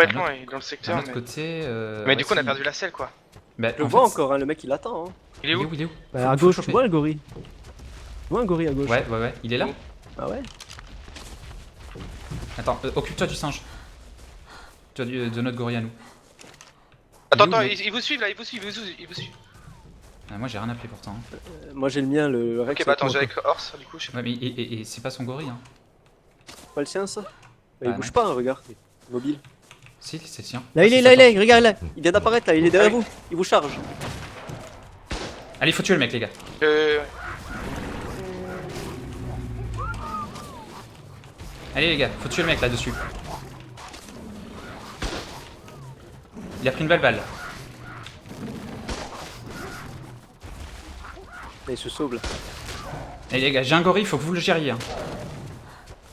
pas être loin, il est dans le D'un secteur. autre côté. Mais du coup, on a perdu la selle quoi. Bah, Je le en vois fait, encore, hein, le mec il attend. Hein. Il est où? Il est où? Bah, à Faut gauche, le tu choper. vois le gorille. Tu vois un gorille à gauche. Ouais, il est là. Ah ouais. Attends, occupe-toi du singe. Tu vois, de notre gorille à nous. Attends, Il est où, attends, le- il vous suivent là, il vous suivent. Ah, moi j'ai rien appelé pourtant. Moi j'ai le mien, le Rex. Ok, bah attends, est j'ai contre. avec Horse du coup, je sais pas. Ouais, mais et c'est pas son gorille, hein. Pas le sien ça. Bah, il Ah, bouge non. pas, hein, regarde. Mobile. Si, c'est le sien. Là Ah, il est, c'est là ça, il est, regarde là. Il vient d'apparaître là, il est derrière Ah oui. vous. Il vous charge. Allez, faut tuer le mec, les gars. Allez, les gars, faut tuer le mec là-dessus. Il a pris une belle balle. Là, il se sauve là. Allez, les gars, j'ai un gorille, faut que vous le gériez. Hein.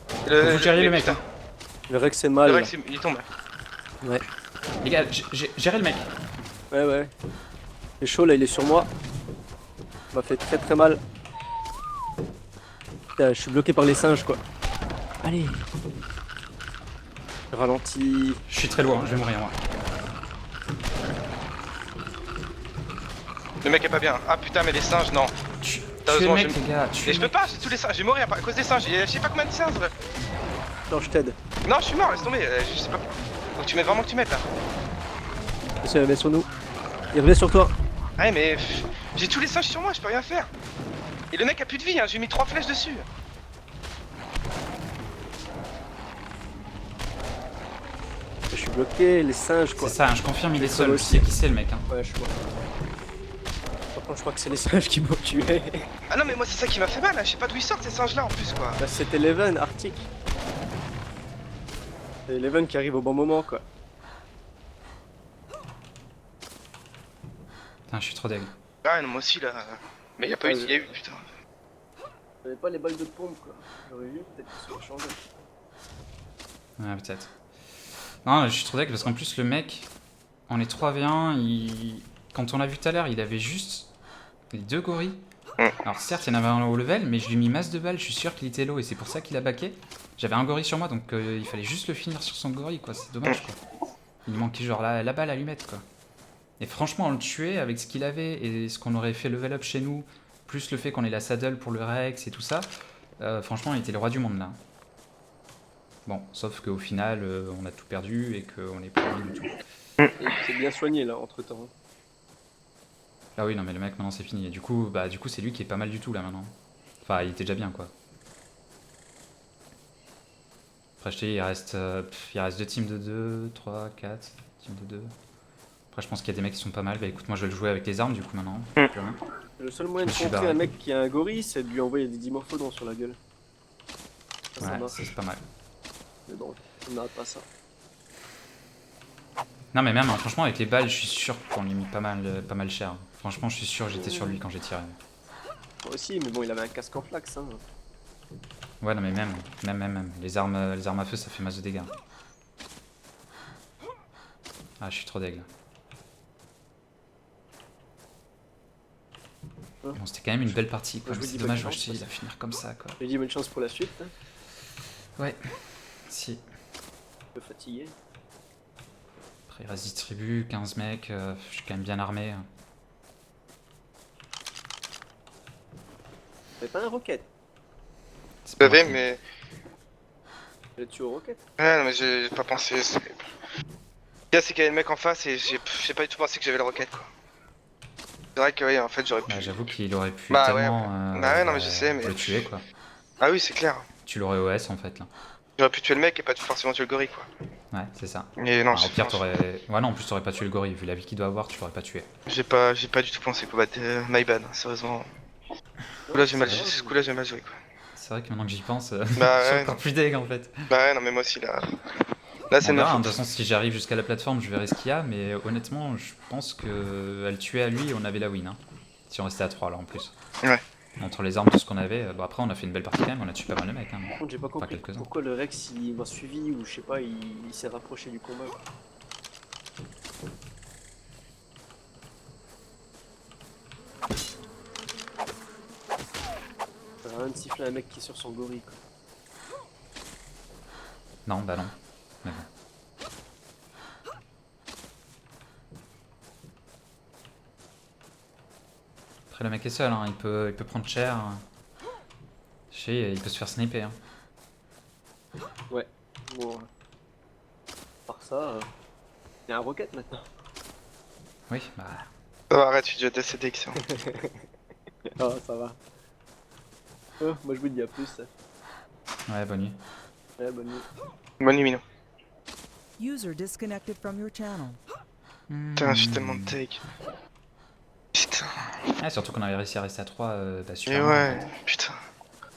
Faut que vous gériez le mec. Hein. Le Rex est mal. Le là. Rex il tombe. Ouais. Les gars, gérez le mec. Ouais, ouais. Il est chaud là, il est sur moi. Il m'a fait très très mal. Putain, je suis bloqué par les singes quoi. Allez. Je ralentis. Je suis très loin, je vais mourir moi. Le mec est pas bien. Ah putain, mais les singes, non. Tuez le Sérieusement, mec, j'ai- les gars. Et je peux pas, j'ai tous les singes, j'ai mourir à cause des singes. Je sais pas combien de singes. Non, je t'aide. Non, je suis mort, laisse tomber. Je sais pas. Donc tu mets vraiment que tu mettes là. Il revient sur nous. Il revient sur toi. Ouais, mais j'ai tous les singes sur moi, je peux rien faire. Et le mec a plus de vie, hein. J'ai mis 3 flèches dessus. Je suis bloqué, les singes quoi. C'est ça, hein, je confirme, il est seul. Seul Je aussi. sais qui c'est le mec. Hein. Ouais, je vois. Par contre, je crois que c'est les singes qui m'ont tué. Ah non, mais moi c'est ça qui m'a fait mal, hein. Je sais pas d'où ils sortent ces singes là en plus quoi. Bah, c'était Eleven, Arctic. C'est Eleven qui arrive au bon moment quoi. Putain, je suis trop deg. Ah non, moi aussi là. Mais y a pas eu, y a eu, putain. J'avais pas les balles de pompe quoi. J'aurais vu, peut-être qu'ils se changé. Ouais, peut-être. Non, je suis trop deg parce qu'en plus, le mec, on est 3v1. Quand on l'a vu tout à l'heure, il avait juste les 2 gorilles. Alors, certes, il y en avait un au level, mais je lui ai mis masse de balles. Je suis sûr qu'il était low et c'est pour ça qu'il a baqué. J'avais un gorille sur moi donc il fallait juste le finir sur son gorille quoi. C'est dommage quoi. Il lui manquait genre la balle à lui mettre quoi. Et franchement, on le tuait avec ce qu'il avait et ce qu'on aurait fait level up chez nous, plus le fait qu'on ait la saddle pour le Rex et tout ça, franchement, il était le roi du monde là. Bon, sauf qu'au final, on a tout perdu et qu'on est pas bien du tout. Et c'est bien soigné là entre temps. Ah oui, non, mais le mec maintenant c'est fini. Et du coup, c'est lui qui est pas mal du tout là maintenant. Enfin, il était déjà bien quoi. Après, je te dis, il reste 2 teams de 2, 3, 4, teams de 2. Après, je pense qu'il y a des mecs qui sont pas mal. Bah écoute, moi je vais le jouer avec les armes du coup maintenant. Plus rien. Le seul moyen Je de me suis contrer barré. un mec qui a un gorille, c'est de lui envoyer des dimorphodons sur la gueule. Ça Ouais, marche. c'est pas mal. Mais bon, on n'arrête pas ça. Non mais même, hein, franchement, avec les balles, je suis sûr qu'on lui a mis pas mal cher. Franchement, je suis sûr que j'étais sur lui quand j'ai tiré. Moi aussi, mais bon, il avait un casque en flax. Hein. Ouais, non mais même. Les armes à feu, ça fait masse de dégâts. Ah, je suis trop deg. Hein Bon, c'était quand même une belle partie quoi. Je Mais vous c'est dis dommage, bonne je te chance, dis, à finir comme ça quoi. Je lui dis bonne chance pour la suite. Hein. Ouais, si. Un peu fatigué. Après, il reste 10 tribus, 15 mecs, je suis quand même bien armé. T'avais pas un rocket? C'est Vous pas savez, grave. mais. Je l'ai tué au rocket. Ouais, non, mais j'ai pas pensé. Le gars, c'est qu'il y avait le mec en face et j'ai pas du tout pensé que j'avais le rocket quoi. C'est vrai que, oui, en fait, j'aurais pu. Bah, j'avoue qu'il aurait pu Bah ouais, tellement bah ouais, non, mais je sais, mais- le tuer quoi. Ah oui, c'est clair. Tu l'aurais OS en fait là. J'aurais pu tuer le mec et pas forcément tuer le gorille quoi. Ouais, c'est ça. Mais non, Enfin, au pire, t'aurais. Ouais, non, en plus, t'aurais pas tué le gorille. Vu la vie qu'il doit avoir, tu l'aurais pas tué. j'ai pas du tout pensé quoi. Bah, my bad, sérieusement. Ce coup-là, j'ai mal joué quoi. C'est vrai que maintenant que j'y pense, Bah je suis ouais, encore plus deg en fait. Bah ouais, non, mais moi aussi là. Là, c'est On ma verra, hein, de faute. toute façon, si j'arrive jusqu'à la plateforme, je verrai ce qu'il y a. Mais honnêtement, je pense que elle tuait à lui et on avait la win. Hein. Si on restait à 3 là en plus. Ouais. Entre les armes, tout ce qu'on avait. Bon, après, on a fait une belle partie quand même. On a tué pas mal de mecs. Hein. Par contre, j'ai pas compris quelques-uns. pourquoi le Rex il m'a suivi ou je sais pas, il s'est rapproché du combat. Ça sert à rien de siffler un mec qui est sur son gorille quoi. Non, bah non. Mais bon. Après, le mec est seul, hein. Il peut prendre cher. Je sais, il peut se faire sniper. Hein. Ouais. Bon. Par ça, il y a un rocket maintenant. Oui, bah. Ça va, arrête, je suis déjà décédé, excellent. Ah, ça va. Moi je vous dis à plus. Ouais, bonne nuit. Ouais, bonne nuit. Bonne nuit, Mino. User disconnected from your channel. Putain, je suis tellement de take. Putain. Ah, surtout qu'on avait réussi à rester à 3 bah, super. Et ouais, putain.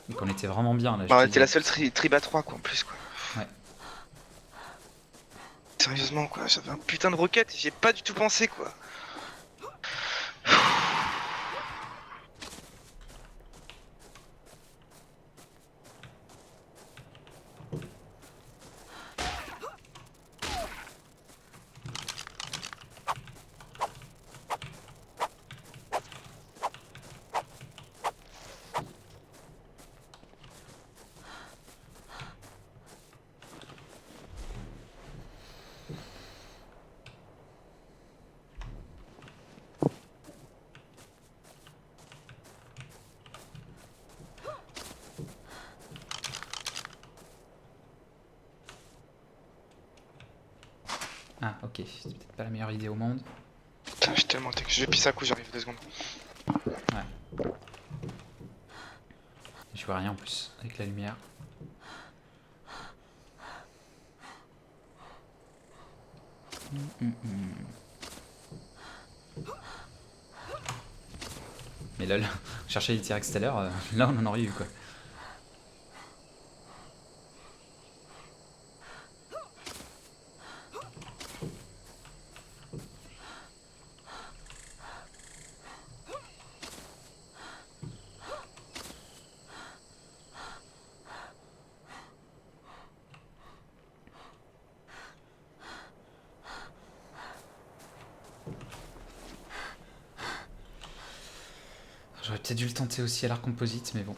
Et qu'on était vraiment bien là. Bah, on je te était la dis. seule trib à 3 quoi en plus quoi. Ouais. Sérieusement quoi, j'avais un putain de roquette et j'y ai pas du tout pensé quoi. Ah, ok. C'est peut-être pas la meilleure idée au monde. Putain, je suis tellement take. Je vais pisser à coup, j'arrive 2 secondes. Je vois rien en plus avec la lumière. Mais là, on cherchait les T-Rex tout à l'heure, là on en aurait eu quoi. J'aurais peut-être dû le tenter aussi à l'arc composite, mais bon.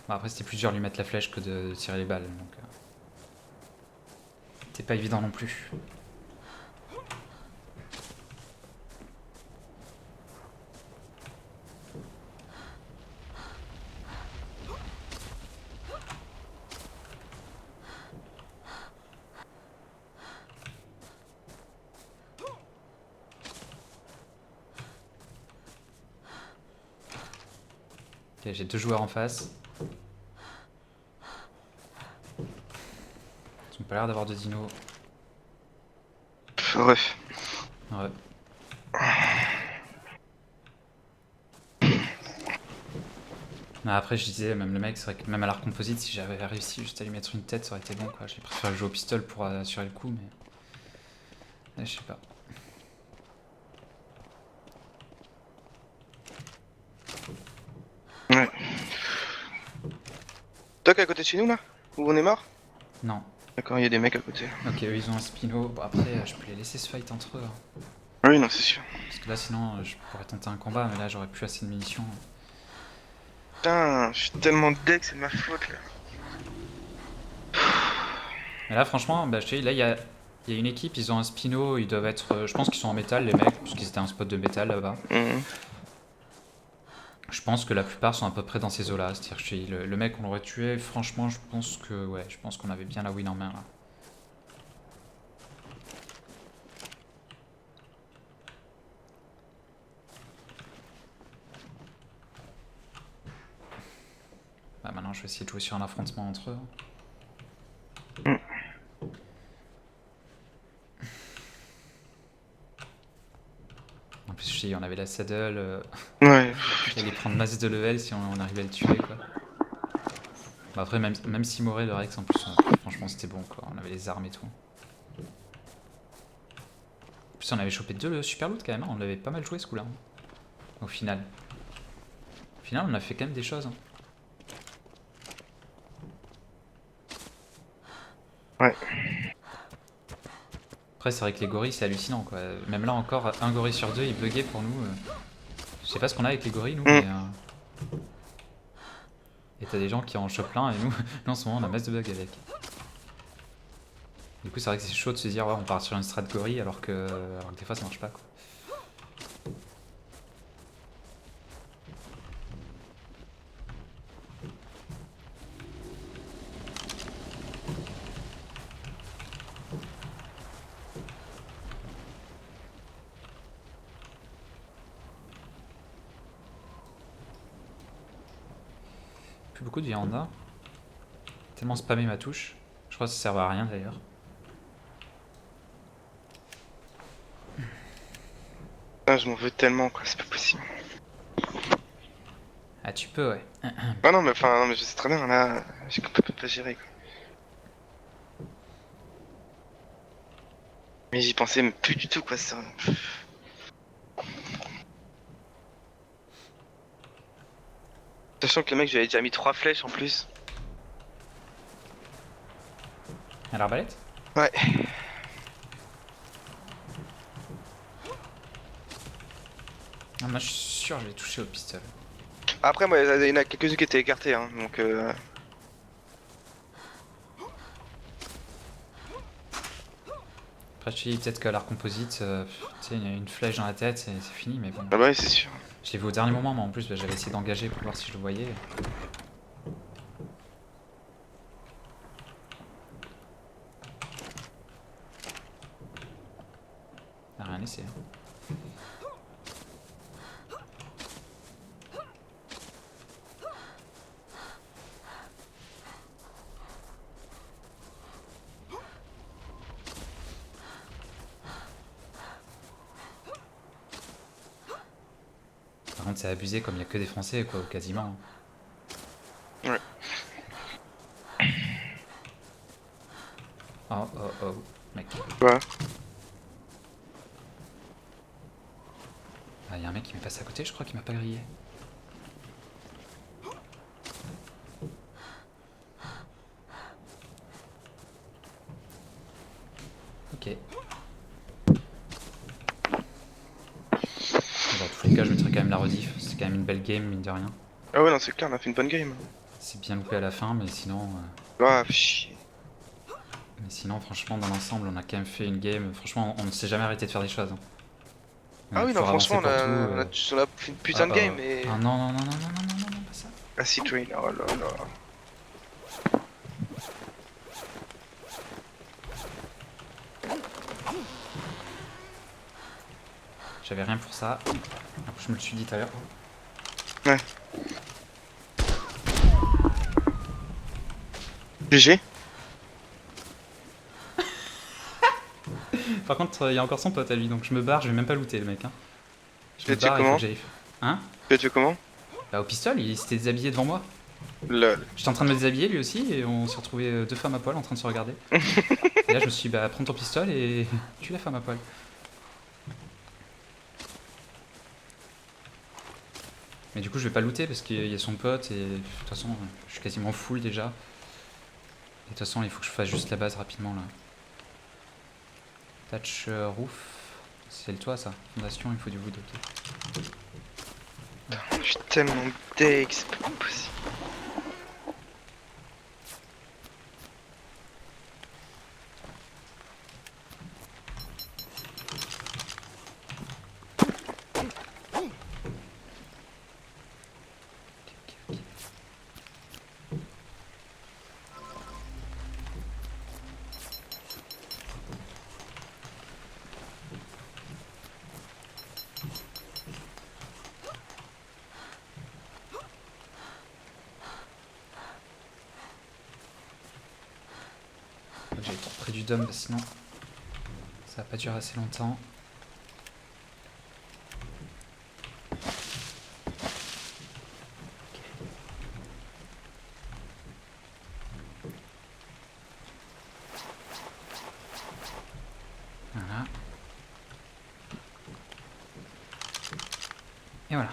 Bon, après, c'était plus dur de lui mettre la flèche que de tirer les balles, donc. C'était pas évident non plus. Ok, j'ai 2 joueurs en face. Ils ont pas l'air d'avoir de dino. Bref. Ouais. Mais après, je disais, même le mec, c'est vrai que même à l'arc composite, si j'avais réussi juste à lui mettre une tête, ça aurait été bon quoi. J'ai préféré jouer au pistolet pour assurer le coup, mais. Ouais, je sais pas. Ouais. Doc à côté de chez nous là? Où on est mort? Non. D'accord, il y a des mecs à côté. Ok, eux ils ont un spino. Bon, après, je peux les laisser se fight entre eux. Hein. Oui, non, c'est sûr. Parce que là, sinon, je pourrais tenter un combat, mais là, j'aurais plus assez de munitions. Putain, je suis tellement deck, c'est de ma faute là. Mais là, franchement, bah, je te dis, là, il y a une équipe, ils ont un spino, ils doivent être. Je pense qu'ils sont en métal, les mecs, parce qu'ils étaient un spot de métal là-bas. Je pense que la plupart sont à peu près dans ces eaux-là. C'est-à-dire, je te dis, le mec, on l'aurait tué, franchement, je pense que. Ouais, je pense qu'on avait bien la win en main là. Bah, maintenant, je vais essayer de jouer sur un affrontement entre eux. En plus, je sais, on avait la saddle. Ouais. Il allait prendre masse de level si on arrivait à le tuer, quoi. Bah après, même s'il mourait, le Rex, en plus, franchement, c'était bon, quoi. On avait les armes et tout. En plus, on avait chopé 2 super loot, quand même. Hein. On l'avait pas mal joué, ce coup-là. Hein. Au final. Au final, on a fait quand même des choses. Hein. Ouais. Après, c'est vrai que les gorilles, c'est hallucinant, quoi. Même là, encore, un gorille sur 2, il buguait pour nous. Je sais pas ce qu'on a avec les gorilles, nous, mais... Et t'as des gens qui en chopent plein, et nous, en ce moment, on a masse de bugs avec. Du coup, c'est vrai que c'est chaud de se dire, ouais, on part sur une strat gorille, alors que des fois, ça marche pas, quoi. Plus beaucoup de Véranda. Tellement spammé ma touche. Je crois que ça sert à rien d'ailleurs. Ah, je m'en veux tellement quoi, c'est pas possible. Ah tu peux ouais. Ah non mais enfin, non, mais je sais très bien là, j'ai complètement pas géré quoi. Mais j'y pensais même plus du tout quoi, ça. Sachant que le mec, j'avais déjà mis 3 flèches en plus. À l'arbalète? Ouais. Ah, moi je suis sûr que je vais toucher au pistolet. Après, moi, il y en a quelques-uns qui étaient écartés, hein, donc Après je te dis peut-être qu'à l'art composite, tu sais, il y a une flèche dans la tête, c'est fini mais bon. Ah bah ouais, c'est sûr. Je l'ai vu au dernier moment, mais en plus bah, j'avais essayé d'engager pour voir si je le voyais. Il n'a rien laissé. Hein. Par contre c'est abusé comme il n'y a que des Français quoi, ou quasiment. Ouais. Oh oh oh, mec. Ouais. Ah, y a un mec qui m'est passé à côté, je crois qu'il m'a pas grillé. Ok. Dans tous les cas, je mettrai quand même la rediff. C'est quand même une belle game, mine de rien. Ah ouais, non, c'est clair, on a fait une bonne game. C'est bien loupé à la fin, mais sinon. Ah, chier. Mais sinon, franchement, dans l'ensemble, on a quand même fait une game. Franchement, on ne s'est jamais arrêté de faire des choses. Hein. On a Ah oui, non, toujours franchement, avancé pour tout, on a fait une putain de game, mais... Ah non, non, non, non, non, non, non, non, non, pas ça. Acid Rain, oh là là. J'avais rien pour ça. Après, je me le suis dit tout à l'heure. Ouais. GG. Par contre, il y a encore son pote à lui, donc je me barre, je vais même pas looter le mec. Hein. Je me Tu as tué barre, il faut comment que j'aille. Hein? Tu as tué comment? Bah, au pistolet, il s'était déshabillé devant moi. Lol. J'étais en train de me déshabiller lui aussi, et on s'est retrouvé deux femmes à poil en train de se regarder. Et là, je me suis dit, bah, prends ton pistolet et tue la femme à poil. Mais du coup, je vais pas looter parce qu'il y a son pote, et de toute façon, je suis quasiment full déjà. Et de toute façon, il faut que je fasse juste la base rapidement là. Touch roof. C'est le toit ça. Fondation, il faut du wood, ok. Je suis tellement deg, c'est pas possible. J'ai été près du dôme, sinon ça va pas durer assez longtemps. Voilà. Et voilà.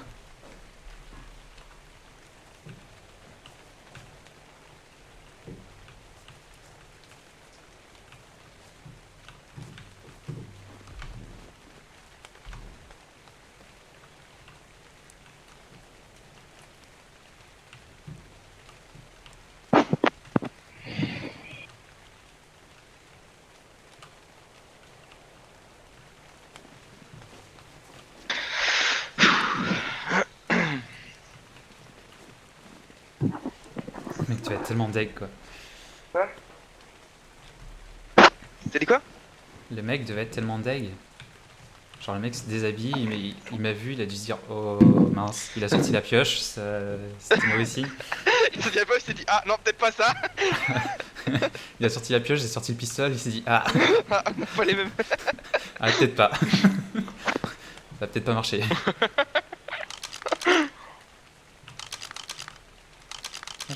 Mec, tu vas être tellement deg quoi. T'as dit quoi? Le mec devait être tellement deg. Genre le mec se déshabille, il m'a vu, il a dû se dire oh mince, il a sorti la pioche, c'était mauvais signe. Il s'est dit à quoi, il s'est dit ah non peut-être pas ça. Il a sorti la pioche, j'ai sorti le pistolet, il s'est dit ah, Ah, pas les mêmes. ah peut-être pas. Ça va peut-être pas marcher.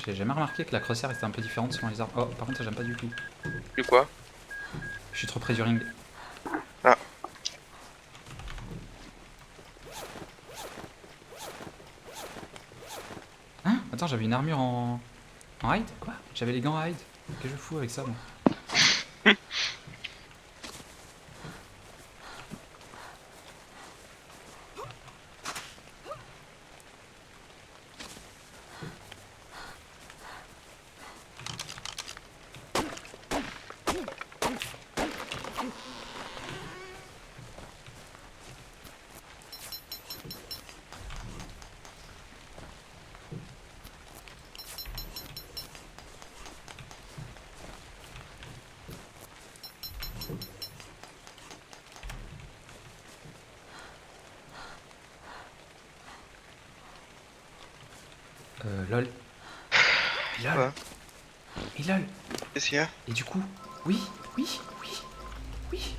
J'ai jamais remarqué que la crossière était un peu différente selon les armes. Oh, par contre, ça j'aime pas du tout. Du quoi? Je suis trop près du ring. Ah. Hein? Attends, j'avais une armure en raid? Quoi? J'avais les gants en raid? Qu'est-ce que je fous avec ça, moi? Lol. Lol. Ouais. Et lol. Qu'est-ce qu'il y a? Et du coup, oui, oui, oui, oui.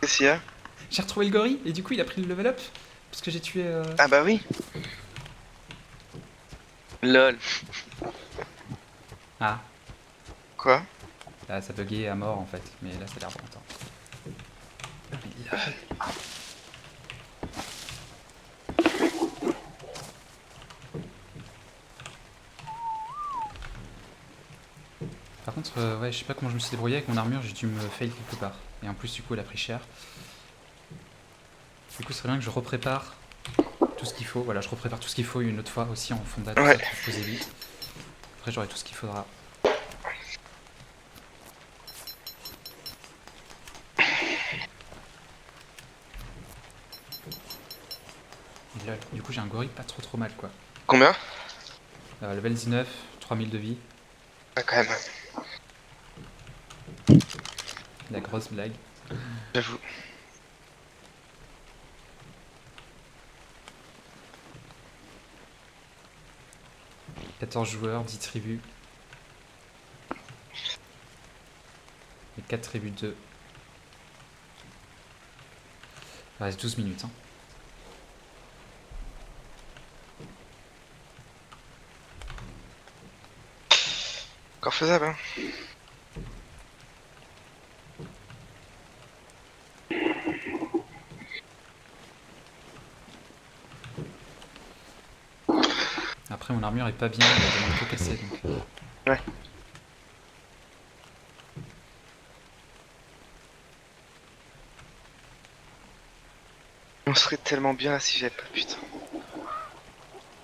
Qu'est-ce qu'il y a? J'ai retrouvé le gorille et du coup il a pris le level up parce que j'ai tué. Ah bah oui. Lol. Ah, Quoi? là ça buguait à mort en fait, mais là ça a l'air bon. Attends. Mais lol. Par contre, ouais, je sais pas comment je me suis débrouillé avec mon armure, j'ai dû me fail quelque part. Et en plus, du coup, elle a pris cher. Du coup, ce serait bien que je reprépare tout ce qu'il faut. Voilà, je reprépare tout ce qu'il faut une autre fois aussi en fonda, tout Ouais. ça, que je faisais vite. Après, j'aurai tout ce qu'il faudra. Et lol. Du coup, j'ai un gorille pas trop mal, quoi. Combien? Level 19, 3000 de vie. Ah quand même. La grosse blague. J'avoue. « 14 joueurs, 10 tribus. Et 4 tribus de 2. Il reste 12 minutes. Hein. Encore faisable hein. Après, mon armure est pas bien, elle a des manteaux cassés donc. Ouais. On serait tellement bien là si j'avais pas putain.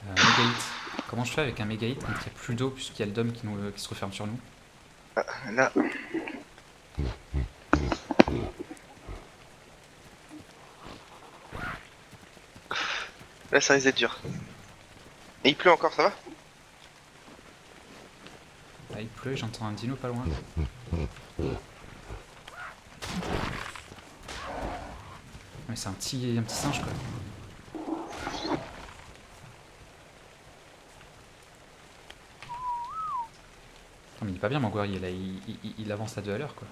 Méga hit. Comment je fais avec un méga hit quand il n'y a plus d'eau puisqu'il y a le dôme qui se referme sur nous? Ah, là. Là ça risque d'être dur. Et il pleut encore, ça va? Ah, il pleut, j'entends un dino pas loin. Mais c'est un petit singe quoi. Non mais il est pas bien mon guerrier là, il avance à 2 à l'heure quoi.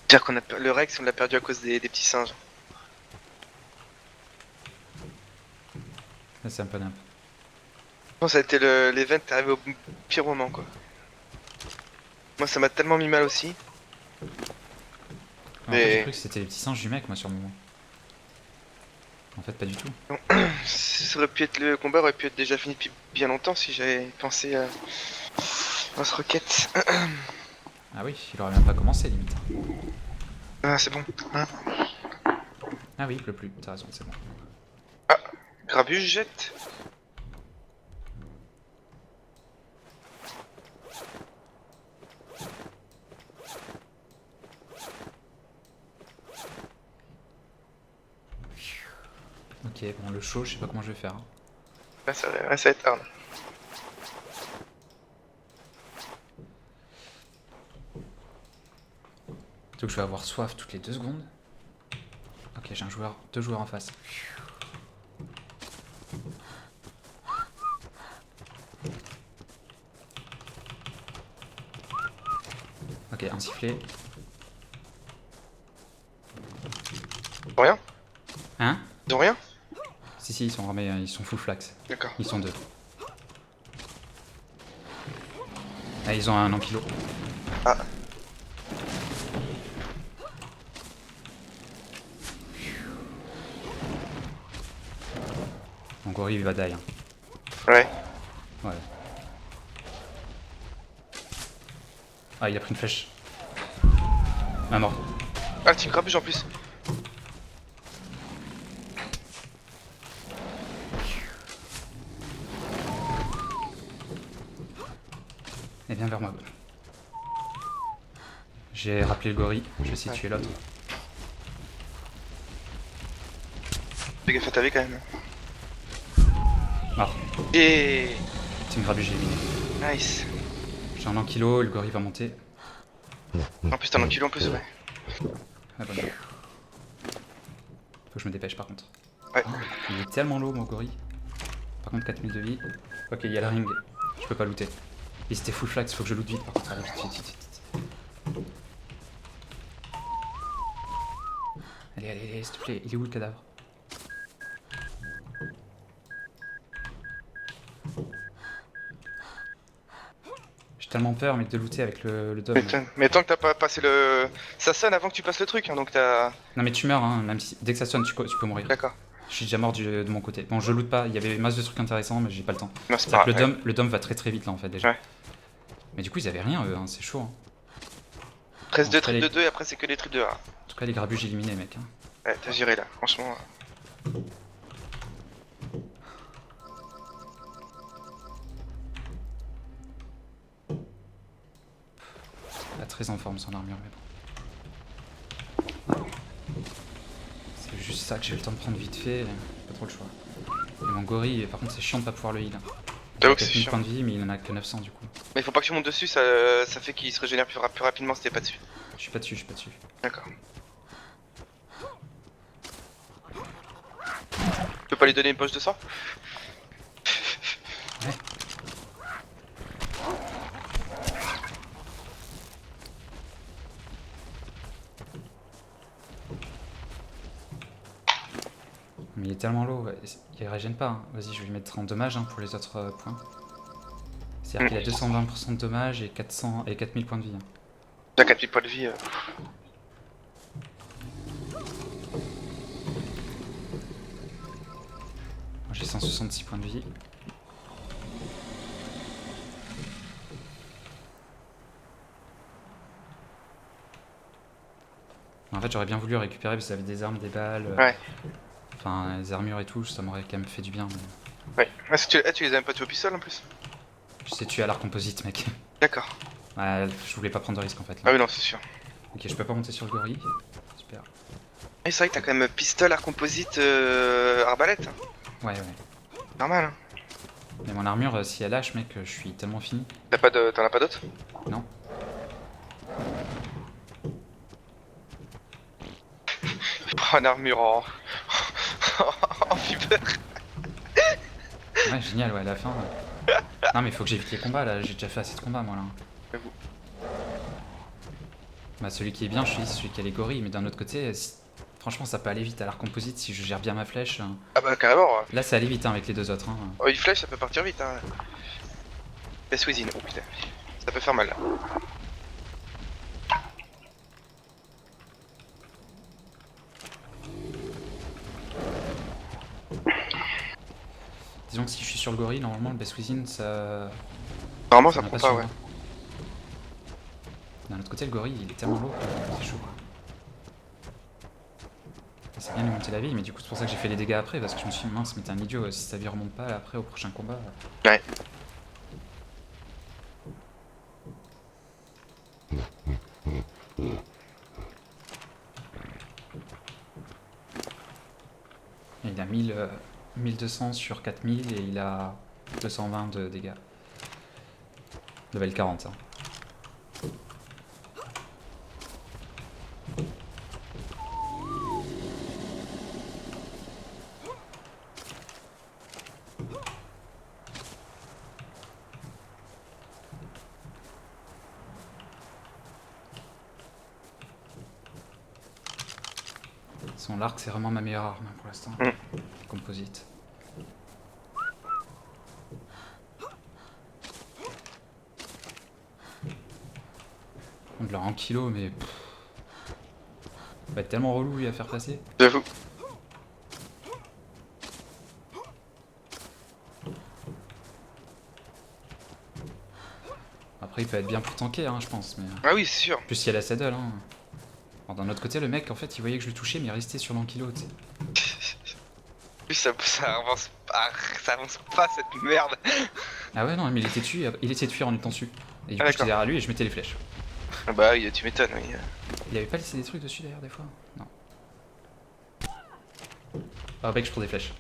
Dire qu'on a le Rex on l'a perdu à cause des petits singes. Là c'est un peu nimp. Non, ça a été l'event est arrivé au pire moment quoi. Moi ça m'a tellement mis mal aussi. En fait, j'ai cru que c'était les petits singes du mec moi sur le moment. En fait pas du tout. Ça aurait pu être, le combat aurait pu être déjà fini depuis bien longtemps si j'avais pensé à ce rocket. Ah oui, il aurait même pas commencé limite. Ah c'est bon. Hein. Ah oui, il pleut plus, t'as raison, c'est bon. Grabus jette. Ok, bon le chaud, je sais pas comment je vais faire. Hein. Là ça va être hard. Donc je vais avoir soif toutes les 2 secondes. Ok, j'ai un joueur, 2 joueurs en face. Ok, un sifflet. Ils ont rien? Hein? Ils ont rien? Si, ils sont armés, ils sont full flax. D'accord. Ils sont 2. Ah, ils ont un ankilo. Ah. Mon gorille il va die. Hein. Ouais. Ouais. Ah, il a pris une flèche. Ah, mort. Ah, petit grabuge en plus. Et viens vers moi. J'ai rappelé le gorille, je vais essayer de tuer l'autre. Fais gaffe à ta vie quand même. Mort. Et Team grabuge éliminé. nice. J'ai un ankilo, le gorille va monter. En plus, t'as un kilo en plus, ouais. Ah, bon. Faut que je me dépêche par contre. Ouais. Il est tellement low mon gorille. Par contre 4000 de vie. Ok, il y a le ring. Je peux pas looter. Et c'était full flax, faut que je loot vite par contre. Allez, vite. Allez, s'il te plaît. Il est où le cadavre? J'ai tellement peur mec de looter avec le dom. Mais tant que t'as pas passé le... Ça sonne avant que tu passes le truc, hein, donc t'as... Non mais tu meurs hein, même si dès que ça sonne tu peux mourir. D'accord. Je suis déjà mort de mon côté. Bon je loot pas, il y avait masse de trucs intéressants mais j'ai pas le temps. Non, c'est pas C'est-à-dire que grave. le dom va très vite là en fait déjà. Ouais. Mais du coup ils avaient rien eux, hein, c'est chaud. Hein. 13 2 Après, tripes les- de 2 et après c'est que des tripes de 1. En tout cas les grabuges éliminés mec. Hein. Ouais, t'as géré là, franchement. Pas très en forme son armure mais bon. C'est juste ça que j'ai eu le temps de prendre vite fait, pas trop le choix. Et mon gorille, par contre c'est chiant de pas pouvoir le heal. J'avoue Il a que c'est 4000 chiant. points de vie mais il en a que 900 du coup. Mais il faut pas que tu montes dessus, ça fait qu'il se régénère plus rapidement si t'es pas dessus. Je suis pas dessus. D'accord. Tu peux pas lui donner une poche de sang? Ouais. Mais il est tellement low, ouais. Il régène pas. Hein. Vas-y, je vais lui mettre en dommage hein, pour les autres points. C'est-à-dire qu'il a 220% de dommage et 400 et 4000 points de vie. Hein. T'as 4000 points de vie. Moi, j'ai 166 points de vie. En fait, j'aurais bien voulu récupérer parce que ça avait des armes, des balles. Ouais. Enfin, les armures et tout, ça m'aurait quand même fait du bien. Mais... Ouais. Est-ce que tu les as même pas tués au pistolet en plus? Je sais tuer à l'arc composite, mec. D'accord. Ouais, je voulais pas prendre de risque en fait. Là. Ah oui, non, c'est sûr. Ok, je peux pas monter sur le gorille. Super. Et c'est vrai que t'as quand même pistolet, art composite, arbalète. Hein. Ouais. Normal. Hein. Mais mon armure, si elle lâche, mec, je suis tellement fini. T'en as pas d'autres? Non. Prends une armure en... en fiber. Ouais, génial, ouais, à la fin. Non, mais faut que j'évite les combats là, j'ai déjà fait assez de combats moi là. J'avoue. Bah, celui qui est bien, je suis celui qui a les gorilles, mais d'un autre côté, franchement, ça peut aller vite à l'arc composite si je gère bien ma flèche. Ah bah carrément. Ouais. Là, ça allait vite hein, avec les 2 autres. Hein. Oh, une flèche, ça peut partir vite. Hein. Best Within, oh putain. Ça peut faire mal là. Disons que si je suis sur le gorille, normalement, le Best Within, ça. Normalement, ça n'a prend sur pas, ouais. moi. D'un autre côté, le gorille, il est tellement lourd, c'est chaud. C'est bien de lui monter la vie, mais du coup, c'est pour ça que j'ai fait les dégâts après, parce que je me suis dit, mince, mais t'es un idiot, si sa vie remonte pas après au prochain combat. Ouais. Et il a 1200 sur 4000 et il a 220 de dégâts. Level 40. Hein. Son l'arc, c'est vraiment ma meilleure arme hein, pour l'instant. Mm. Composite. On l'a en kilo, mais. Ça va être tellement relou lui à faire passer. J'avoue. Après, il peut être bien pour tanker, hein, je pense. Mais... Ah oui, c'est sûr. En plus, il y a la saddle. Hein. Alors, d'un autre côté, le mec, en fait, il voyait que je le touchais, mais il restait sur l'ankilo, tu sais. Plus ça avance pas cette merde. Ah ouais, non, mais il était tué en étant dessus. Et du Ah, coup, j'étais d'accord. derrière lui et je mettais les flèches. Ah bah oui, tu m'étonnes, oui. Il avait pas laissé des trucs dessus d'ailleurs, des fois? Non. Ah, mec, je prends des flèches.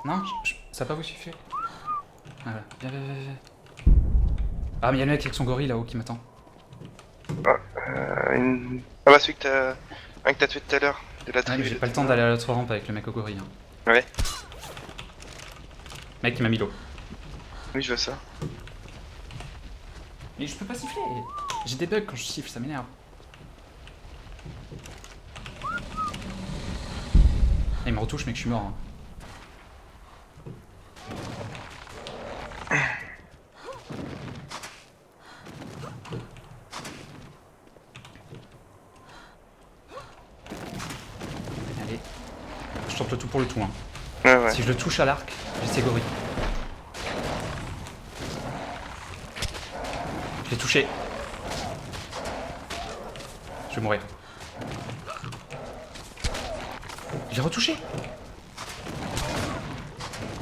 Non, ça va pas vous suffire. Voilà, viens, viens, viens, viens. Ah, mais il y a le mec avec son gorille là-haut qui m'attend. Ah bah celui que t'as tué tout à l'heure. De la Ah, mais tribu. j'ai pas le temps d'aller à l'autre rampe avec le mec au gorille. Hein. Ouais, Mec, il m'a mis l'eau. oui, je vois ça. Mais je peux pas siffler. J'ai des bugs quand je siffle, ça m'énerve. Ah, il me retouche, mec, je suis mort. Hein. Allez. Je tente le tout pour le tout. Hein. Ouais, ouais. Si je le touche à l'arc, j'ai ses gorilles. Je l'ai touché. Je vais mourir. Je l'ai retouché.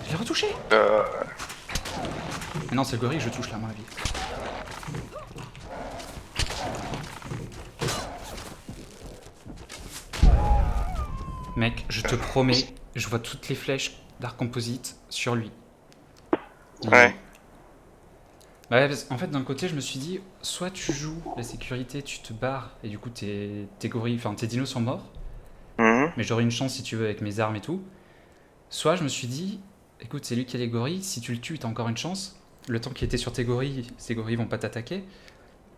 Je l'ai retouché. Mais non, c'est le gorille que je touche là, à mon avis. Mec, je te promets, je vois toutes les flèches d'arc composite sur lui. Ouais. Ouais, en fait, d'un côté, je me suis dit, soit tu joues la sécurité, tu te barres, et du coup, tes gorilles, enfin, tes dinos sont morts, Mhm. mais j'aurai une chance si tu veux avec mes armes et tout. Soit je me suis dit, écoute, c'est lui qui a les gorilles, si tu le tues, t'as encore une chance. Le temps qu'il était sur tes gorilles, ces gorilles vont pas t'attaquer.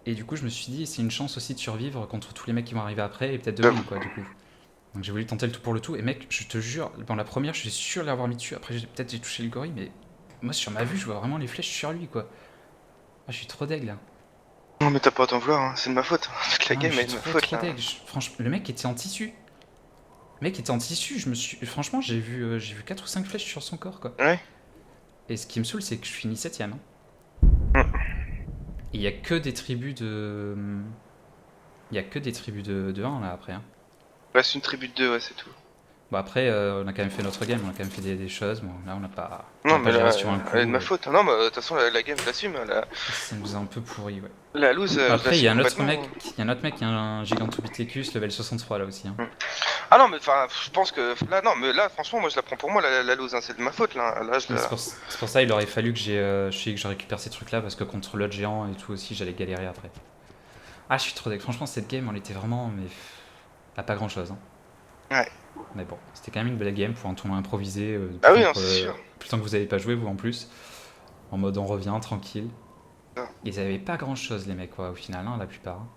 Et du coup, je me suis dit, c'est une chance aussi de survivre contre tous les mecs qui vont arriver après, et peut-être de lui, quoi, du coup. Donc j'ai voulu tenter le tout pour le tout, et mec, je te jure, dans la première, je suis sûr de l'avoir mis dessus, après peut-être j'ai touché le gorille, mais moi, sur ma vue, je vois vraiment les flèches sur lui, quoi. Ah, je suis trop deg, là. Non mais t'as pas à t'en vouloir, hein. C'est de ma faute. Toute la Ah, game je est de suis ma trop, faute trop là. deg. Franchement, le mec était en tissu. Le mec était en tissu, franchement, j'ai vu 4 ou 5 flèches sur son corps, quoi. Ouais. Et ce qui me saoule, c'est que je finis 7ème. Hein. Mm. Et il y a que des tribus de... Il y a que des tribus de 1, là, après. Hein. Ouais, c'est une tribu de 2, ouais, c'est tout. Bon, après, on a quand même fait notre game, on a quand même fait des choses. Bon, là, on n'a pas... Non on a mais pas géré là, sur un coup. elle est de ma faute. Non mais de toute façon la game je l'assume. Ça nous a un peu pourri, ouais. La loose, je Après, il y a un l'assume autre mec, complètement. il y a un autre mec qui a un Gigantopithecus level 63, là, aussi. Hein. Ah non mais enfin je pense que là non mais là franchement moi je la prends pour moi la loose, hein. C'est de ma faute là. Là je Mais la... c'est pour ça il aurait fallu que je récupère ces trucs là parce que contre l'autre géant et tout aussi j'allais galérer après. Ah je suis trop deg. Franchement cette game on était vraiment mais à pas grand chose. Hein. Ouais. Mais bon c'était quand même une belle game pour un tournoi improvisé. Ah oui non c'est sûr. Plus tant que vous avez pas joué vous en plus. En mode on revient tranquille. Ah. Ils avaient pas grand chose les mecs quoi au final hein, la plupart. Hein.